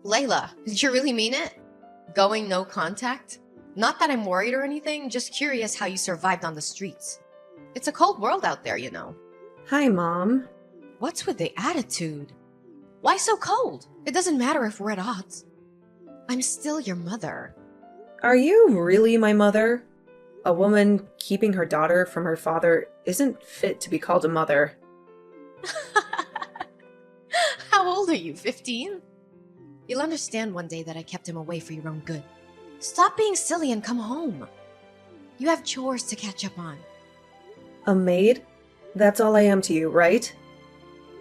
Layla, did you really mean it? Going no contact? Not that I'm worried or anything, just curious how you survived on the streets. It's a cold world out there, you know. Hi, Mom. What's with the attitude? Why so cold? It doesn't matter if we're at odds. I'm still your mother. Are you really my mother? A woman keeping her daughter from her father isn't fit to be called a mother. How old are you, 15? You'll understand one day that I kept him away for your own good. Stop being silly and come home. You have chores to catch up on. A maid? That's all I am to you, right?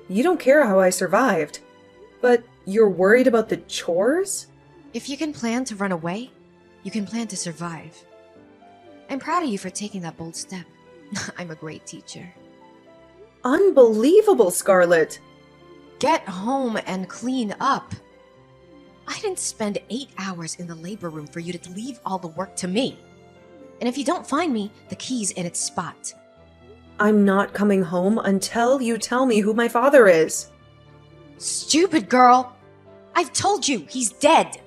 You don't care how I survived. But you're worried about the chores? If you can plan to run away, you can plan to survive. I'm proud of you for taking that bold step. I'm a great teacher. Unbelievable, Scarlett! Get home and clean up. I didn't spend 8 hours in the labor room for you to leave all the work to me. And if you don't find me, the key's in its spot. I'm not coming home until you tell me who my father is. Stupid girl! I've told you, he's dead.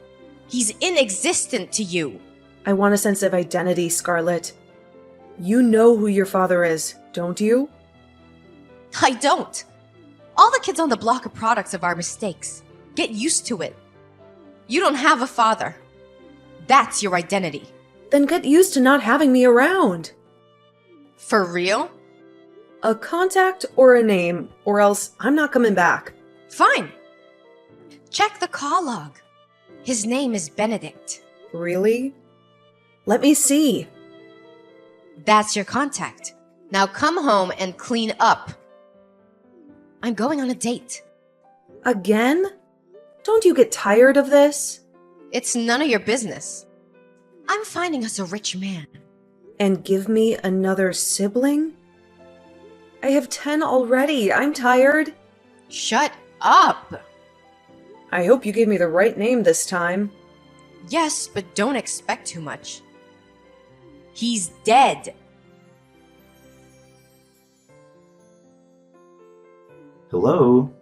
He's inexistent to you. I want a sense of identity, Scarlett. You know who your father is, don't you? I don't. All the kids on the block are products of our mistakes. Get used to it. You don't have a father. That's your identity. Then get used to not having me around. For real? A contact or a name, or else I'm not coming back. Fine. Check the call log. His name is Benedict. Really? Let me see. That's your contact. Now come home and clean up. I'm going on a date. Again? Don't you get tired of this? It's none of your business. I'm finding us a rich man. And give me another sibling? I have 10 already. I'm tired. Shut up! I hope you gave me the right name this time. Yes, but don't expect too much. He's dead. Hello.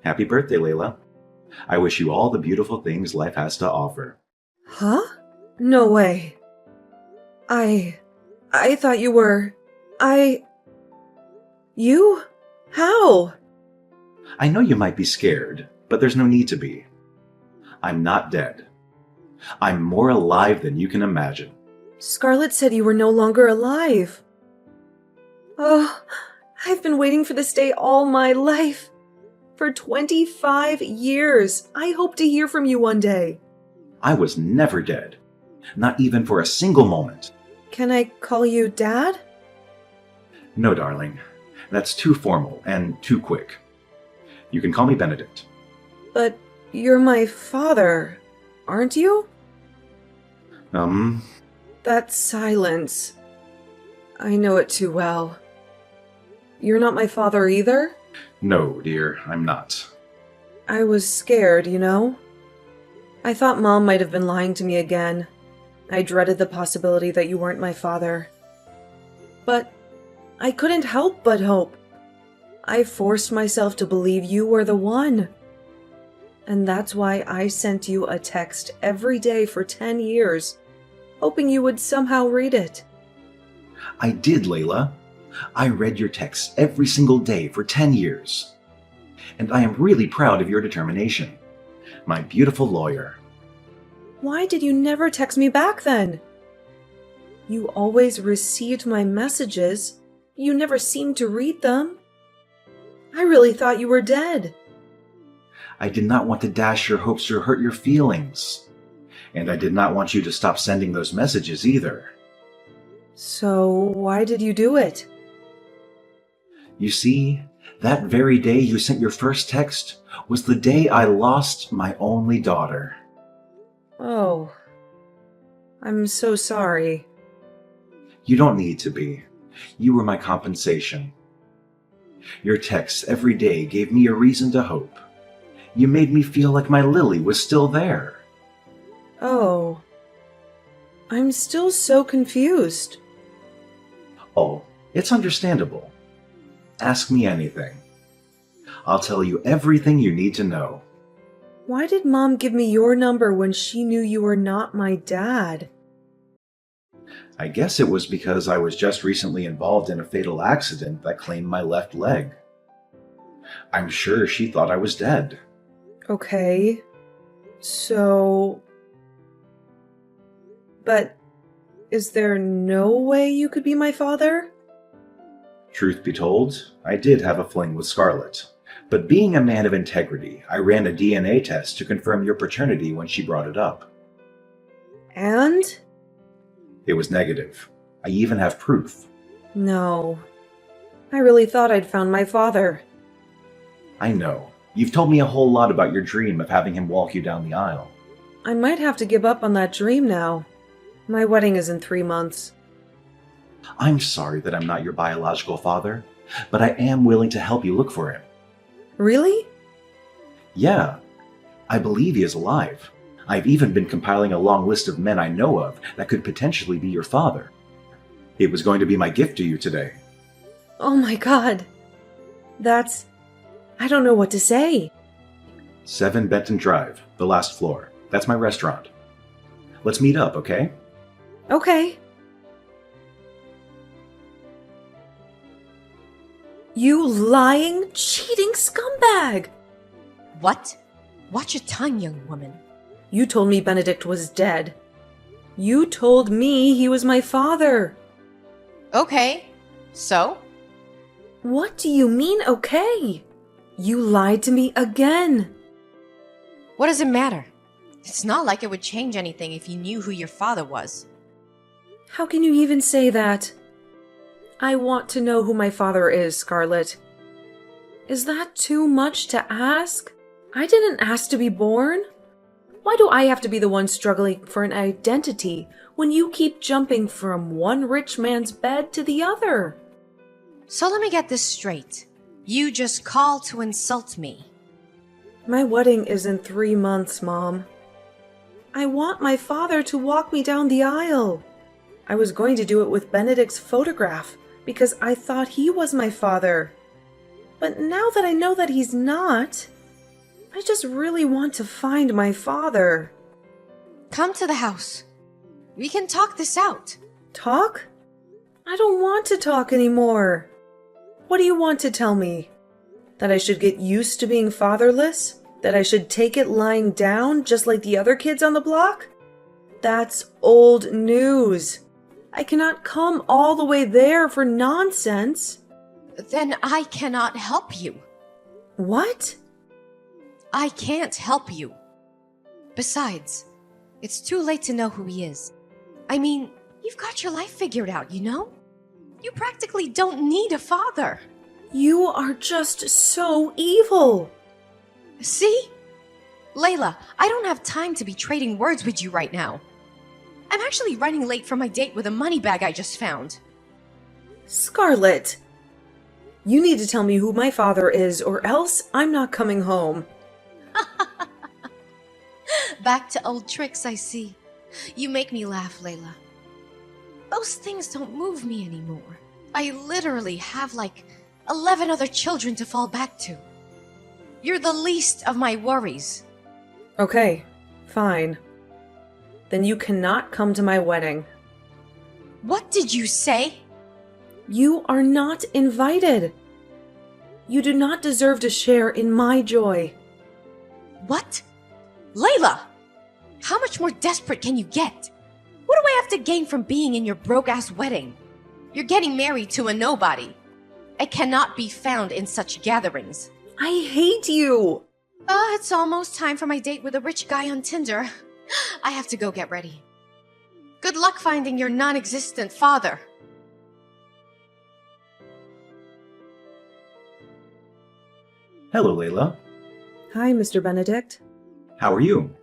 Happy birthday, Layla. I wish you all the beautiful things life has to offer. Huh? No way. I thought you were... You? How? I know you might be scared, but there's no need to be. I'm not dead. I'm more alive than you can imagine. Scarlett said you were no longer alive. Oh, I've been waiting for this day all my life. For 25 years. I hope to hear from you one day. I was never dead. Not even for a single moment. Can I call you Dad? No, darling. That's too formal and too quick. You can call me Benedict. But you're my father, aren't you? That silence. I know it too well. You're not my father either? No, dear, I'm not. I was scared, you know? I thought Mom might have been lying to me again. I dreaded the possibility that you weren't my father. But I couldn't help but hope. I forced myself to believe you were the one. And that's why I sent you a text every day for 10 years, hoping you would somehow read it. I did, Layla. I read your texts every single day for 10 years. And I am really proud of your determination. My beautiful lawyer. Why did you never text me back then? You always received my messages. You never seemed to read them. I really thought you were dead. I did not want to dash your hopes or hurt your feelings. And I did not want you to stop sending those messages either. So why did you do it? You see, that very day you sent your first text was the day I lost my only daughter. Oh, I'm so sorry. You don't need to be. You were my compensation. Your texts every day gave me a reason to hope. You made me feel like my Lily was still there. Oh, I'm still so confused. Oh, it's understandable. Ask me anything. I'll tell you everything you need to know. Why did Mom give me your number when she knew you were not my dad? I guess it was because I was just recently involved in a fatal accident that claimed my left leg. I'm sure she thought I was dead. Okay. So... But is there no way you could be my father? Truth be told, I did have a fling with Scarlett. But being a man of integrity, I ran a DNA test to confirm your paternity when she brought it up. And? It was negative. I even have proof. No. I really thought I'd found my father. I know. You've told me a whole lot about your dream of having him walk you down the aisle. I might have to give up on that dream now. My wedding is in 3 months. I'm sorry that I'm not your biological father, but I am willing to help you look for him. Really? Yeah, I believe he is alive. I've even been compiling a long list of men I know of that could potentially be your father. It was going to be my gift to you today. Oh my god. I don't know what to say. 7 Benton Drive, the last floor. That's my restaurant. Let's meet up, okay? Okay. You lying, cheating scumbag! What? Watch your tongue, young woman. You told me Benedict was dead. You told me he was my father. Okay, so? What do you mean, okay? You lied to me again. What does it matter? It's not like it would change anything if you knew who your father was. How can you even say that? I want to know who my father is, Scarlett. Is that too much to ask? I didn't ask to be born. Why do I have to be the one struggling for an identity when you keep jumping from one rich man's bed to the other? So let me get this straight. You just called to insult me. My wedding is in 3 months, Mom. I want my father to walk me down the aisle. I was going to do it with Benedict's photograph because I thought he was my father. But now that I know that he's not, I just really want to find my father. Come to the house. We can talk this out. Talk? I don't want to talk anymore. What do you want to tell me? That I should get used to being fatherless? That I should take it lying down just like the other kids on the block? That's old news. I cannot come all the way there for nonsense. Then I cannot help you. What? I can't help you. Besides, it's too late to know who he is. I mean, you've got your life figured out, you know? You practically don't need a father. You are just so evil. See? Layla, I don't have time to be trading words with you right now. I'm actually running late for my date with a money bag I just found. Scarlett, you need to tell me who my father is or else I'm not coming home. Back to old tricks, I see. You make me laugh, Layla. Those things don't move me anymore. I literally have like 11 other children to fall back to. You're the least of my worries. Okay, fine. Then you cannot come to my wedding. What did you say? You are not invited. You do not deserve to share in my joy. What? Layla! How much more desperate can you get? What do I have to gain from being in your broke-ass wedding? You're getting married to a nobody. I cannot be found in such gatherings. I hate you! It's almost time for my date with a rich guy on Tinder. I have to go get ready. Good luck finding your non-existent father. Hello, Layla. Hi, Mr. Benedict. How are you?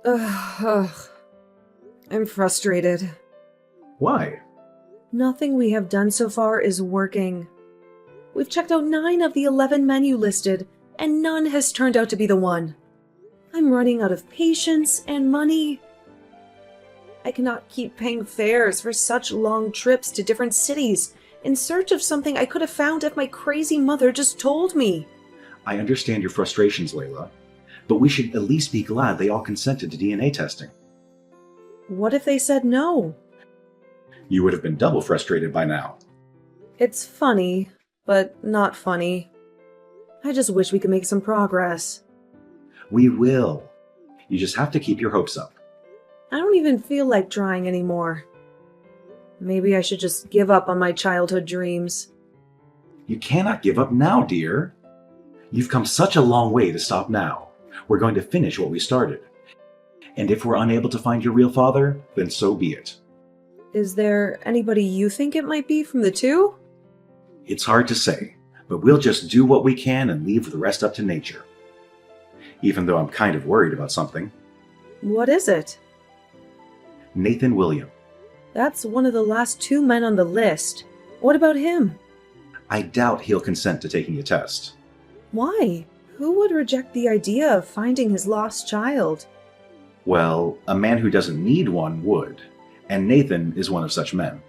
Ugh. I'm frustrated. Why? Nothing we have done so far is working. We've checked out 9 of the 11 men you listed, and none has turned out to be the one. I'm running out of patience and money. I cannot keep paying fares for such long trips to different cities in search of something I could have found if my crazy mother just told me. I understand your frustrations, Layla. but we should at least be glad they all consented to DNA testing. What if they said no? You would have been double frustrated by now. It's funny, but not funny. I just wish we could make some progress. We will. You just have to keep your hopes up. I don't even feel like trying anymore. Maybe I should just give up on my childhood dreams. You cannot give up now, dear. You've come such a long way to stop now. We're going to finish what we started. And if we're unable to find your real father, then so be it. Is there anybody you think it might be from the two? It's hard to say, but we'll just do what we can and leave the rest up to nature. Even though I'm kind of worried about something. What is it? Nathan William. That's one of the last two men on the list. What about him? I doubt he'll consent to taking a test. Why? Who would reject the idea of finding his lost child? Well, a man who doesn't need one would, and Nathan is one of such men.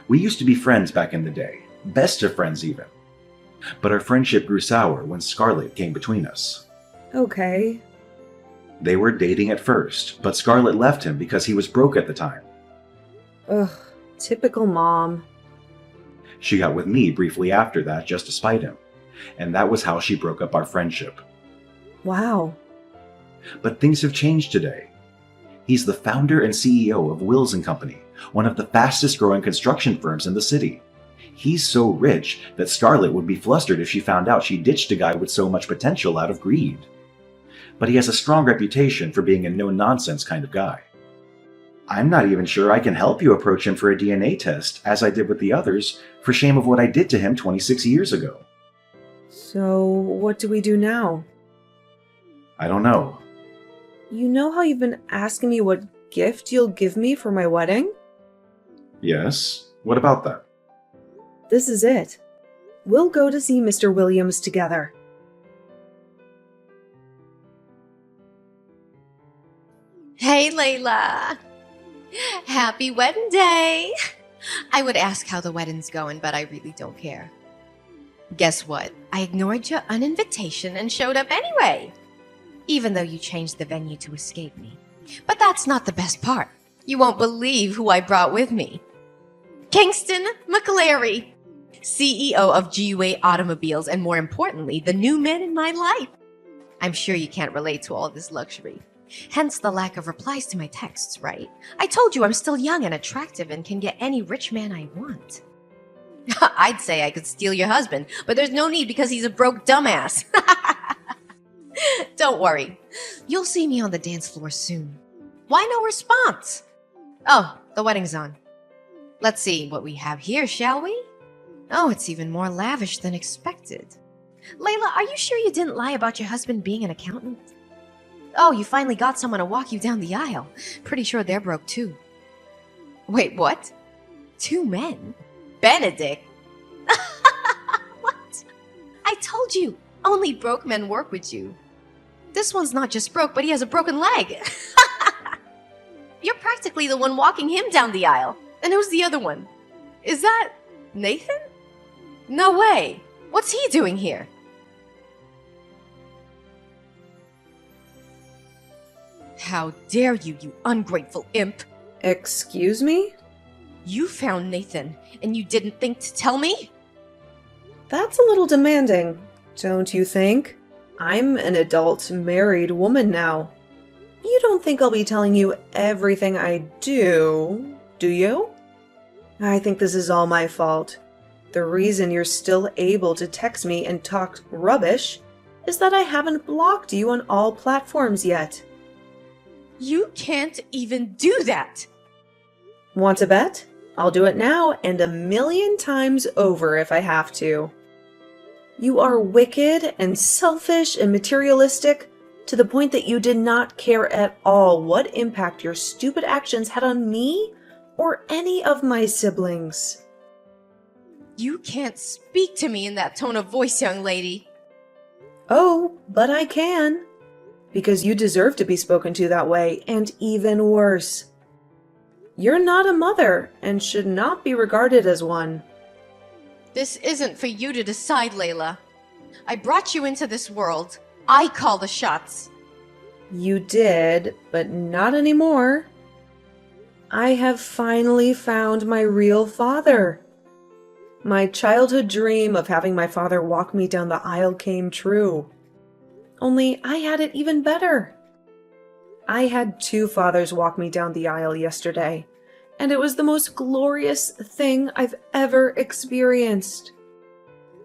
We used to be friends back in the day, best of friends even. But our friendship grew sour when Scarlett came between us. Okay. They were dating at first, but Scarlett left him because he was broke at the time. Ugh, typical mom. She got with me briefly after that just to spite him, and that was how she broke up our friendship. Wow. But things have changed today. He's the founder and CEO of Wills & Company, one of the fastest growing construction firms in the city. He's so rich that Scarlett would be flustered if she found out she ditched a guy with so much potential out of greed. But he has a strong reputation for being a no-nonsense kind of guy. I'm not even sure I can help you approach him for a DNA test, as I did with the others, for shame of what I did to him 26 years ago. So, what do we do now? I don't know. You know how you've been asking me what gift you'll give me for my wedding? Yes? What about that? This is it. We'll go to see Mr. Williams together. Hey, Layla. Happy wedding day. I would ask how the wedding's going, but I really don't care. Guess what? I ignored your uninvitation and showed up anyway. Even though you changed the venue to escape me. But that's not the best part. You won't believe who I brought with me. Kingston McClary, CEO of GUA Automobiles, and more importantly, the new man in my life. I'm sure you can't relate to all this luxury. Hence the lack of replies to my texts, right? I told you I'm still young and attractive and can get any rich man I want. I'd say I could steal your husband, but there's no need because he's a broke dumbass. Don't worry. You'll see me on the dance floor soon. Why no response? Oh, the wedding's on. Let's see what we have here, shall we? Oh, it's even more lavish than expected. Layla, are you sure you didn't lie about your husband being an accountant? Oh, you finally got someone to walk you down the aisle. Pretty sure they're broke too. Wait, what? 2 men? Benedict? What? I told you, only broke men work with you. This one's not just broke, but he has a broken leg. You're practically the one walking him down the aisle. And who's the other one? Is that Nathan? No way. What's he doing here? How dare you, you ungrateful imp! Excuse me? You found Nathan, and you didn't think to tell me? That's a little demanding, don't you think? I'm an adult, married woman now. You don't think I'll be telling you everything I do you? I think this is all my fault. The reason you're still able to text me and talk rubbish is that I haven't blocked you on all platforms yet. You can't even do that! Want to bet? I'll do it now and 1,000,000 times over if I have to. You are wicked and selfish and materialistic to the point that you did not care at all what impact your stupid actions had on me or any of my siblings. You can't speak to me in that tone of voice, young lady. Oh, but I can. Because you deserve to be spoken to that way, and even worse. You're not a mother, and should not be regarded as one. This isn't for you to decide, Layla. I brought you into this world, I call the shots. You did, but not anymore. I have finally found my real father. My childhood dream of having my father walk me down the aisle came true. Only I had it even better. I had 2 fathers walk me down the aisle yesterday, and it was the most glorious thing I've ever experienced.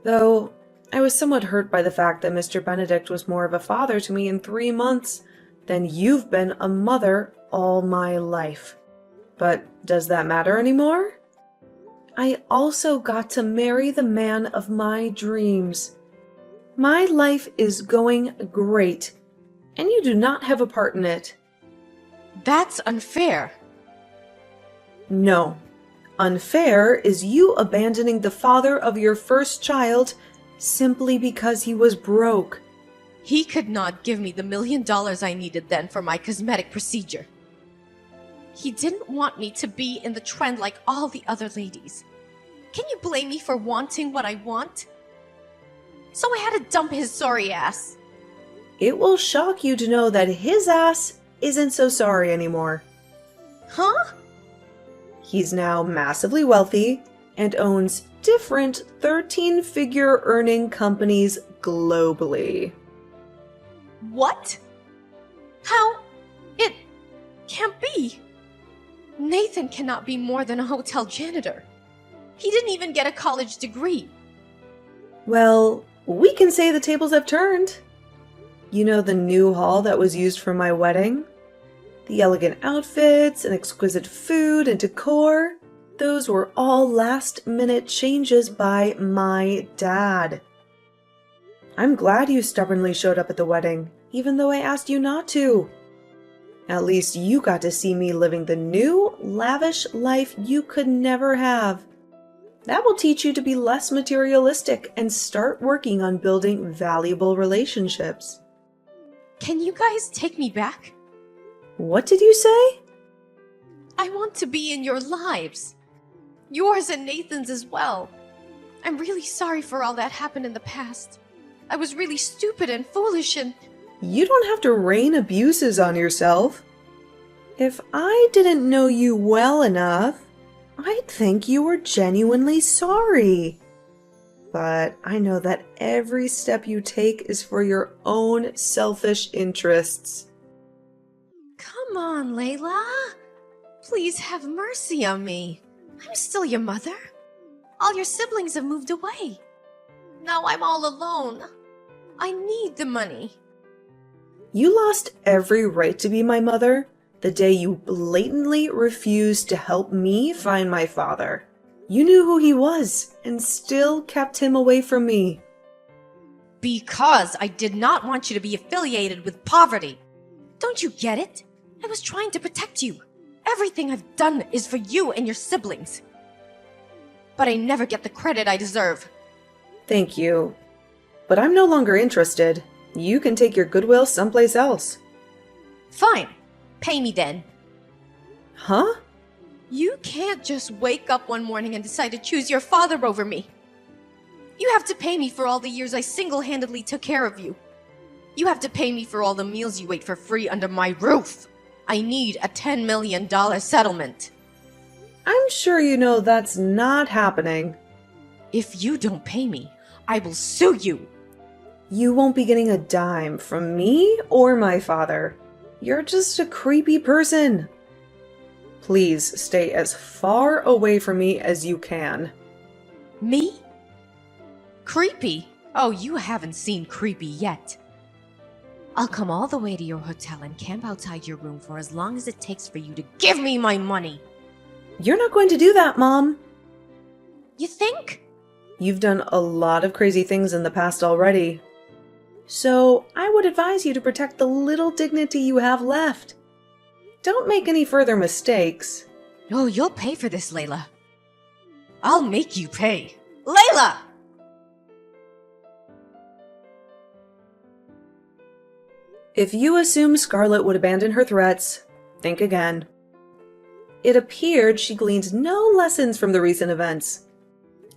Though I was somewhat hurt by the fact that Mr. Benedict was more of a father to me in 3 months than you've been a mother all my life. But does that matter anymore? I also got to marry the man of my dreams. My life is going great, and you do not have a part in it. That's unfair. No. Unfair is you abandoning the father of your first child simply because he was broke. He could not give me the $1 million I needed then for my cosmetic procedure. He didn't want me to be in the trend like all the other ladies. Can you blame me for wanting what I want? So I had to dump his sorry ass. It will shock you to know that his ass isn't so sorry anymore. Huh? He's now massively wealthy and owns different 13-figure earning companies globally. What? How? It can't be. Nathan cannot be more than a hotel janitor. He didn't even get a college degree. Well, we can say the tables have turned. You know the new hall that was used for my wedding? The elegant outfits and exquisite food and decor? Those were all last-minute changes by my dad. I'm glad you stubbornly showed up at the wedding, even though I asked you not to. At least you got to see me living the new, lavish life you could never have. That will teach you to be less materialistic and start working on building valuable relationships. Can you guys take me back? What did you say? I want to be in your lives. Yours and Nathan's as well. I'm really sorry for all that happened in the past. I was really stupid and foolish and... You don't have to rain abuses on yourself. If I didn't know you well enough, I'd think you were genuinely sorry. But I know that every step you take is for your own selfish interests. Come on, Layla. Please have mercy on me. I'm still your mother. All your siblings have moved away. Now I'm all alone. I need the money. You lost every right to be my mother the day you blatantly refused to help me find my father. You knew who he was and still kept him away from me. Because I did not want you to be affiliated with poverty. Don't you get it? I was trying to protect you. Everything I've done is for you and your siblings. But I never get the credit I deserve. Thank you. But I'm no longer interested. You can take your goodwill someplace else. Fine. Pay me then. Huh? You can't just wake up one morning and decide to choose your father over me. You have to pay me for all the years I single-handedly took care of you. You have to pay me for all the meals you ate for free under my roof. I need a $10 million settlement. I'm sure you know that's not happening. If you don't pay me, I will sue you. You won't be getting a dime from me or my father. You're just a creepy person. Please stay as far away from me as you can. Me? Creepy? Oh, you haven't seen creepy yet. I'll come all the way to your hotel and camp outside your room for as long as it takes for you to give me my money. You're not going to do that, Mom. You think? You've done a lot of crazy things in the past already. So I would advise you to protect the little dignity you have left. Don't make any further mistakes. Oh, you'll pay for this, Layla. I'll make you pay. Layla! If you assume Scarlet would abandon her threats, think again. It appeared she gleaned no lessons from the recent events.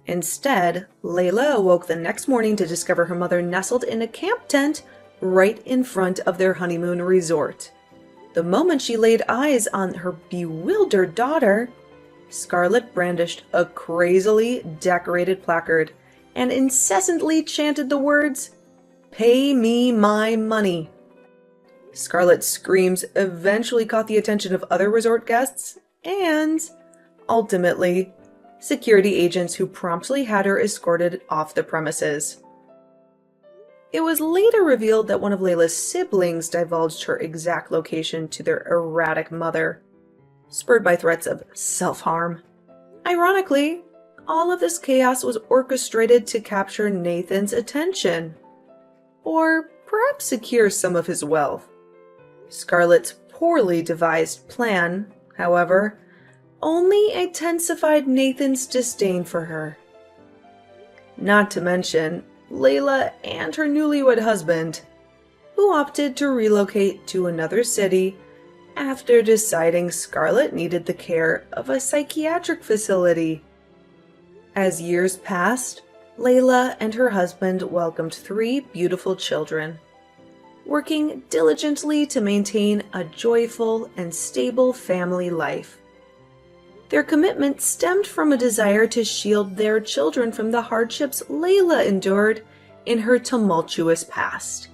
Instead, Layla awoke the next morning to discover her mother nestled in a camp tent right in front of their honeymoon resort. The moment she laid eyes on her bewildered daughter, Scarlet brandished a crazily decorated placard and incessantly chanted the words, "Pay me my money." Scarlet's screams eventually caught the attention of other resort guests and, ultimately, security agents who promptly had her escorted off the premises. It was later revealed that one of Layla's siblings divulged her exact location to their erratic mother, spurred by threats of self-harm. Ironically, all of this chaos was orchestrated to capture Nathan's attention, or perhaps secure some of his wealth. Scarlet's poorly devised plan, however, only intensified Nathan's disdain for her. Not to mention Layla and her newlywed husband, who opted to relocate to another city after deciding Scarlet needed the care of a psychiatric facility. As years passed, Layla and her husband welcomed 3 beautiful children, working diligently to maintain a joyful and stable family life. Their commitment stemmed from a desire to shield their children from the hardships Layla endured in her tumultuous past.